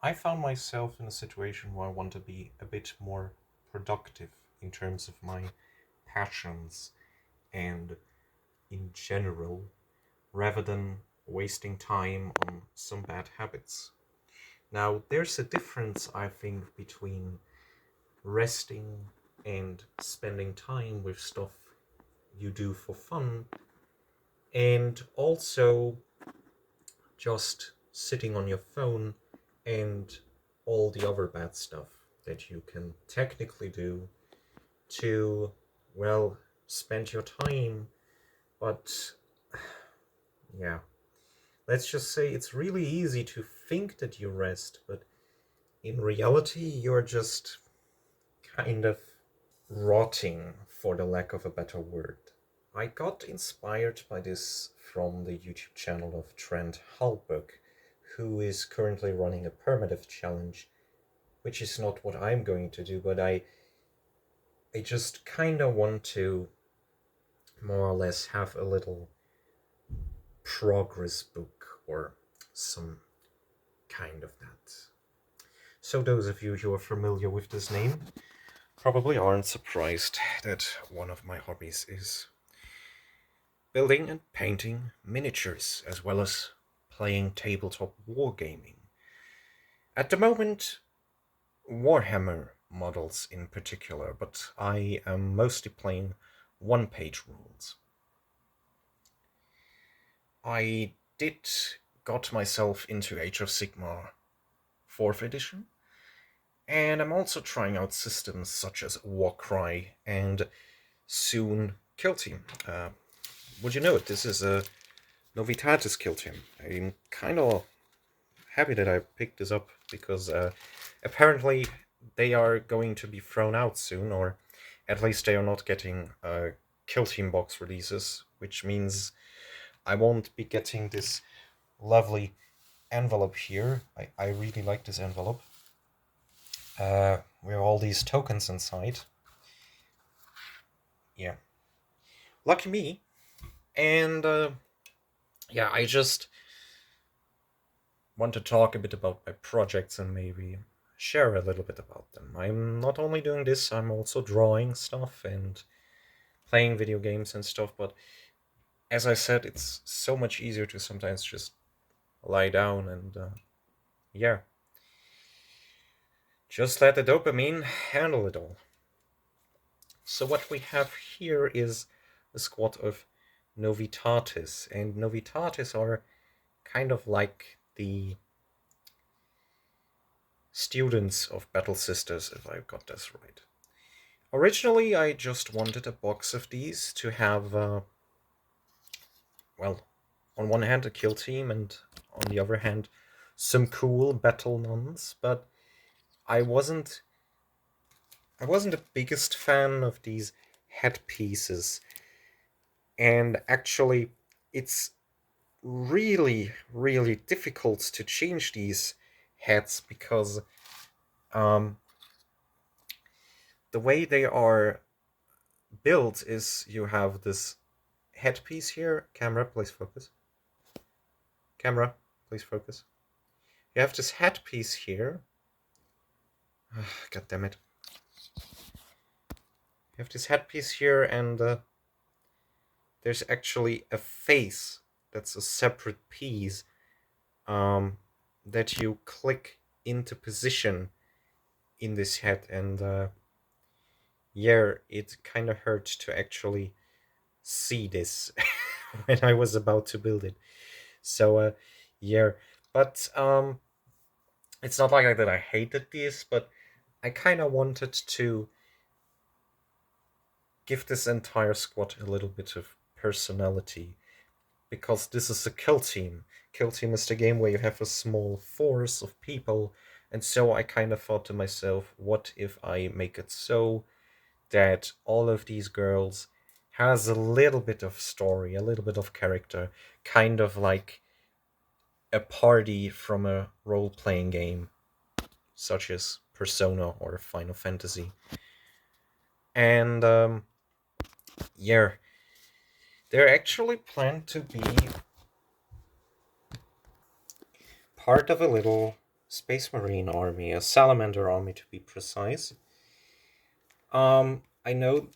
I found myself in a situation where I want to be a bit more productive in terms of my passions and in general, rather than wasting time on some bad habits. Now, there's a difference, I think, between resting and spending time with stuff you do for fun, and also just sitting on your phone and all the other bad stuff that you can technically do to, well, spend your time. But yeah, let's just say it's really easy to think that you rest, but in reality, you're just kind of rotting, for the lack of a better word. I got inspired by this from the YouTube channel of Trent Halberg, who is currently running a permadeath challenge, which is not what I'm going to do, but I just kind of want to more or less have a little progress book or some kind of that. So those of you who are familiar with this name probably aren't surprised that one of my hobbies is building and painting miniatures, as well as playing tabletop wargaming. At the moment, Warhammer models in particular, but I am mostly playing one-page rules. I did got myself into Age of Sigmar 4th edition, and I'm also trying out systems such as Warcry and soon Kill Team. Would you know it? This is a Novitatis Kill Team. I'm kind of happy that I picked this up because apparently they are going to be thrown out soon, or at least they are not getting Kill Team box releases, which means I won't be getting this lovely envelope here. I really like this envelope. With all these tokens inside. Yeah. Lucky me. And yeah, I just want to talk a bit about my projects and maybe share a little bit about them. I'm not only doing this, I'm also drawing stuff and playing video games and stuff, but as I said, it's so much easier to sometimes just lie down and yeah, just let the dopamine handle it all. So what we have here is a squad of Novitatis, and Novitatis are kind of like the students of Battle Sisters, if I got this right. Originally, I just wanted a box of these to have, well, on one hand a kill team and on the other hand some cool battle nuns, but I wasn't the biggest fan of these headpieces, and actually it's really, really difficult to change these heads because um, the way they are built is you have this headpiece here. Camera, please focus. Camera, please focus. You have this headpiece here. God damn it. You have this headpiece here, and there's actually a face that's a separate piece that you click into position in this head, and yeah, it kind of hurt to actually see this when I was about to build it. So yeah, but it's not like that I hated this, but I kind of wanted to give this entire squad a little bit of personality, because this is a kill team. Kill team is the game where you have a small force of people, and so I kind of thought to myself, what if I make it so that all of these girls has a little bit of story, a little bit of character, kind of like a party from a role-playing game, such as Persona or Final Fantasy. And yeah, they're actually planned to be part of a little Space Marine army, a Salamander army to be precise. I know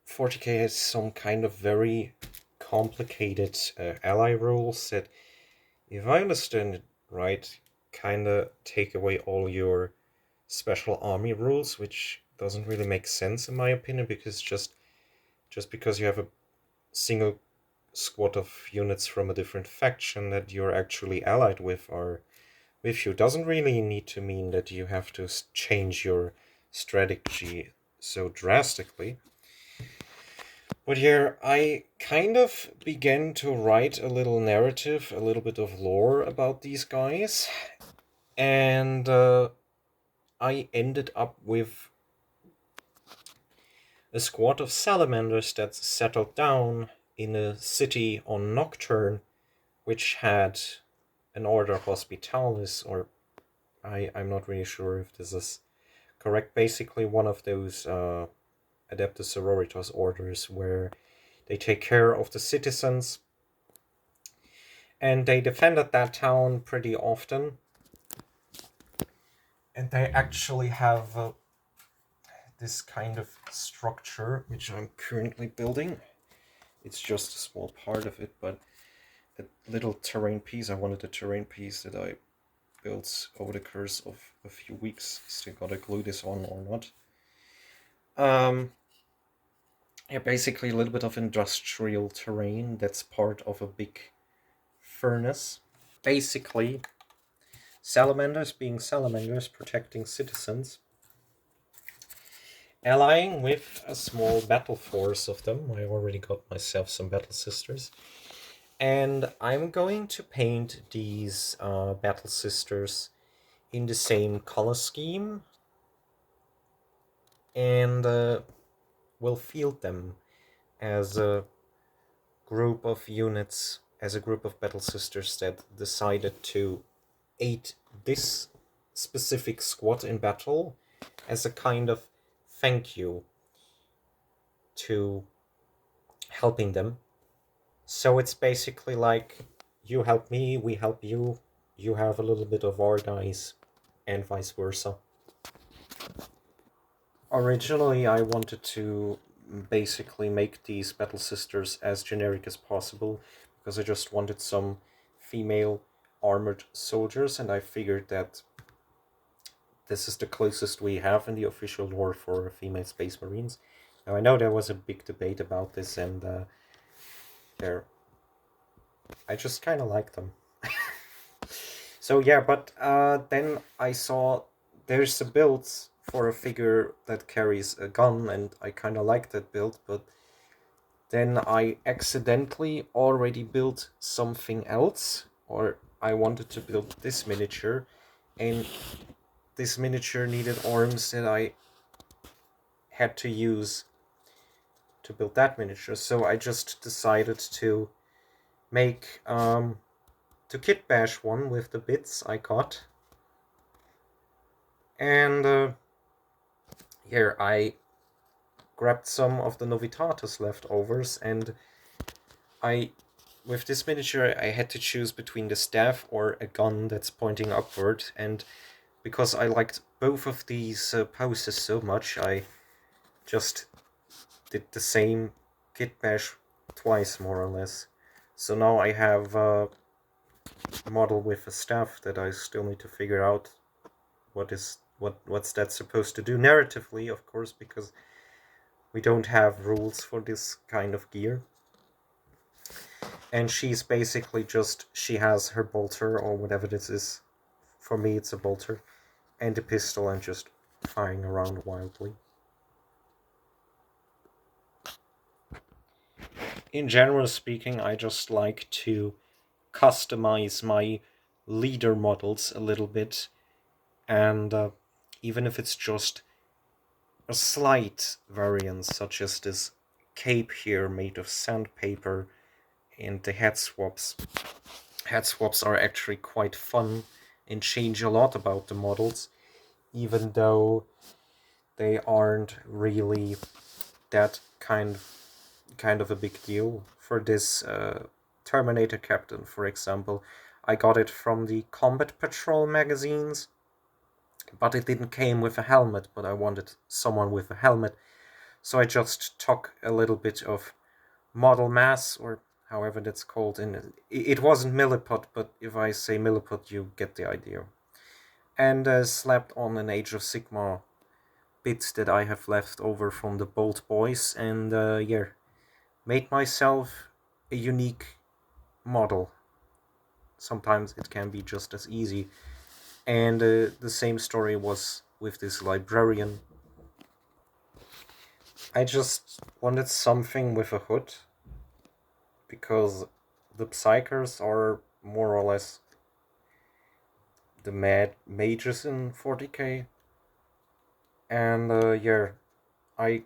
40k has some kind of very complicated ally rules that, if I understand it right, kind of take away all your special army rules, which doesn't really make sense in my opinion, because just because you have a single squad of units from a different faction that you're actually allied with are with you doesn't really need to mean that you have to change your strategy so drastically. But here, I kind of began to write a little narrative, a little bit of lore about these guys, and I ended up with a squad of salamanders that settled down in a city on Nocturne, which had an Order Hospitalis, or I'm not really sure if this is correct. Basically, one of those Adeptus Sororitas orders where they take care of the citizens, and they defended that town pretty often. And they actually have this kind of structure, which I'm currently building. It's just a small part of it, but a little terrain piece. I wanted a terrain piece that I built over the course of a few weeks. Still gotta glue this on or not. Yeah, basically a little bit of industrial terrain that's part of a big furnace. Basically, salamanders being salamanders, protecting citizens, allying with a small battle force of them. I already got myself some battle sisters. And I'm going to paint these battle sisters in the same color scheme, and we'll field them as a group of units, as a group of battle sisters that decided to aid this specific squad in battle as a kind of thank you to helping them. So it's basically like, you help me, we help you, you have a little bit of our guys, and vice versa. Originally, I wanted to basically make these battle sisters as generic as possible, because I just wanted some female armored soldiers, and I figured that this is the closest we have in the official lore for female space marines. Now, I know there was a big debate about this, and I just kind of like them. So yeah, but then I saw there's a build for a figure that carries a gun, and I kind of like that build, but then I accidentally already built something else, or I wanted to build this miniature, and this miniature needed arms that I had to use to build that miniature, so I just decided to make to kit bash one with the bits I got. And here I grabbed some of the Novitatus leftovers, and with this miniature I had to choose between the staff or a gun that's pointing upward, and because I liked both of these poses so much, I just did the same kit bash twice, more or less. So now I have a model with a staff that I still need to figure out what's that supposed to do narratively, of course, because we don't have rules for this kind of gear. And she's basically just, she has her bolter or whatever this is. For me it's a bolter, and a pistol, and just firing around wildly. In general speaking, I just like to customize my leader models a little bit, and even if it's just a slight variance, such as this cape here made of sandpaper, and the head swaps. Head swaps are actually quite fun and change a lot about the models, even though they aren't really that kind of a big deal. For this Terminator Captain, for example, I got it from the Combat Patrol magazines, but it didn't came with a helmet, but I wanted someone with a helmet, so I just took a little bit of model mass, or however that's called. In it wasn't milliput, but if I say milliput, you get the idea. And slapped on an Age of Sigmar bits that I have left over from the Bolt Boys, and yeah, made myself a unique model. Sometimes it can be just as easy. And the same story was with this librarian. I just wanted something with a hood, because the Psychers are more or less the mages in 40k. And yeah, I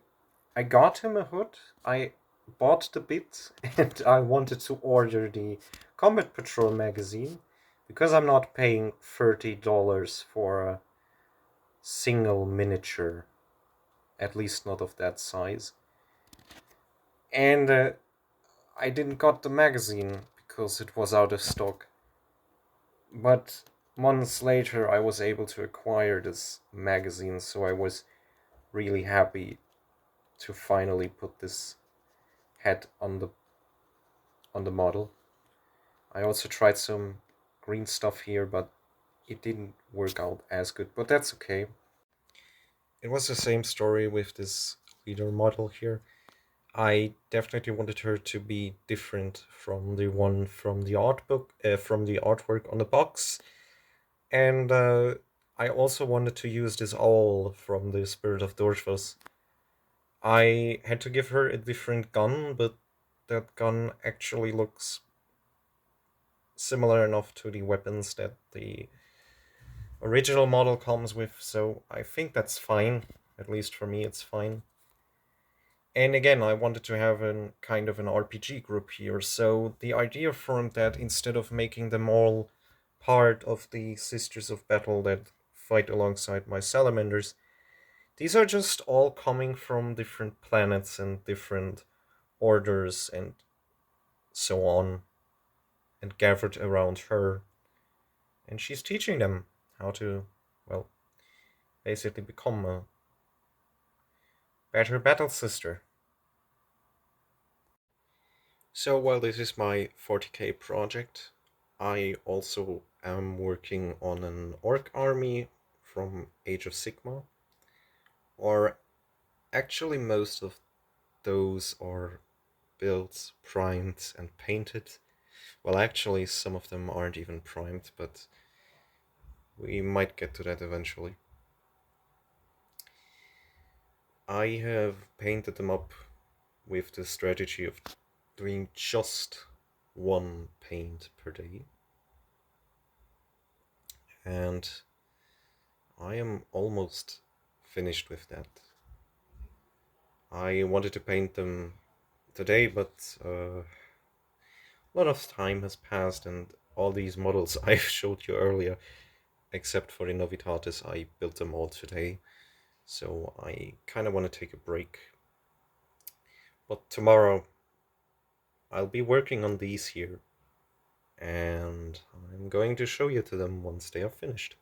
I got him a hood. I bought the bit, and I wanted to order the Combat Patrol magazine, because I'm not paying $30 for a single miniature, at least not of that size. And I didn't got the magazine because it was out of stock. But months later, I was able to acquire this magazine, so I was really happy to finally put this head on the model. I also tried some green stuff here, but it didn't work out as good, but that's okay. It was the same story with this leader model here. I definitely wanted her to be different from the one from the art book, from the artwork on the box, and I also wanted to use this owl from the Spirit of Dorfos. I had to give her a different gun, but that gun actually looks similar enough to the weapons that the original model comes with, so I think that's fine. At least for me, it's fine. And again, I wanted to have a kind of an RPG group here, so the idea formed that instead of making them all part of the Sisters of Battle that fight alongside my salamanders, these are just all coming from different planets and different orders and so on, and gathered around her. And she's teaching them how to, well, basically become a better battle sister. So while this is my 40k project, I also am working on an orc army from Age of Sigma, or actually most of those are built, primed, and painted. Well, actually, some of them aren't even primed, but we might get to that eventually. I have painted them up with the strategy of doing just one paint per day. And I am almost finished with that. I wanted to paint them today, but a lot of time has passed, and all these models I showed you earlier, except for the Novitatis, I built them all today. So I kind of want to take a break. But tomorrow I'll be working on these here, and I'm going to show you to them once they are finished.